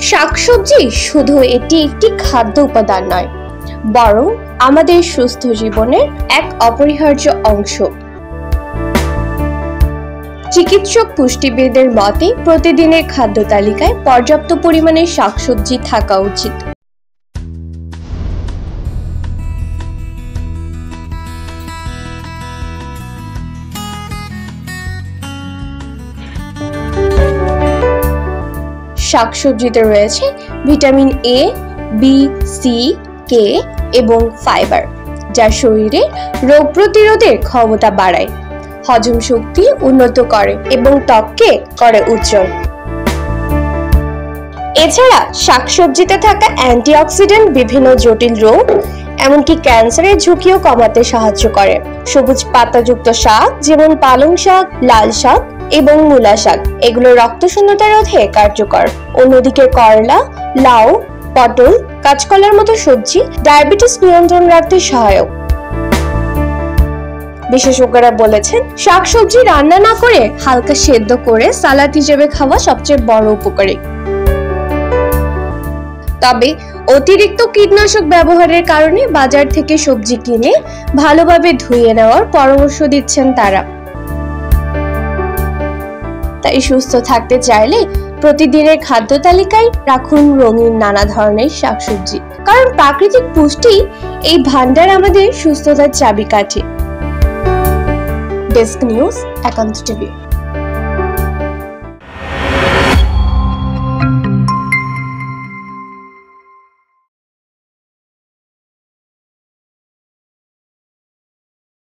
শাকসবজি শুধু এটি একটি খাদ্য উপাদান নয়, বরং আমাদের সুস্থ জীবনের এক অপরিহার্য অংশ। চিকিৎসক পুষ্টিবিদদের মতে প্রতিদিনের খাদ্য তালিকায় পর্যাপ্ত পরিমাণে শাকসবজি থাকা উচিত। শাকসবজিতে রয়েছে ভিটামিন এ, বি, সি, কে এবং ফাইবার, যা শরীরে রোগ প্রতিরোধের ক্ষমতা বাড়ায়, হজম শক্তি উন্নত করে এবং ত্বককে করে উজ্জ্বল। এছাড়া শাকসবজিতে থাকা অ্যান্টিঅক্সিডেন্ট বিভিন্ন জটিল রোগ এমনকি ক্যান্সারের ঝুঁকিও কমাতে সাহায্য করে। সবুজ পাতাযুক্ত শাক যেমন পালং শাক, লাল শাক এবং মূলা শাক এগুলো রক্তশূন্যতা রোধে কার্যকর। অন্যদিকে করলা, লাউ, পটল, কাঁচকলার মতো সবজি ডায়াবেটিস নিয়ন্ত্রণ রাখতে সহায়ক। বিশেষজ্ঞরা বলেছেন শাকসবজি রান্না না করে হালকা সেদ্ধ করে সালাদ হিসেবে খাওয়া সবচেয়ে বড় উপকারী। তবে অতিরিক্ত কীটনাশক ব্যবহারের কারণে বাজার থেকে সবজি কিনে ভালোভাবে ধুয়ে নেওয়ার পরামর্শ দিচ্ছেন তারা। তাই সুস্থ থাকতে চাইলে প্রতিদিনের খাদ্য তালিকায় রাখুন রঙিন নানা ধরনের শাকসবজি, কারণ প্রাকৃতিক পুষ্টি এই ভান্ডার আমাদের সুস্থতার চাবিকাঠি। ডেস্ক নিউজ, একান্ত টিভি।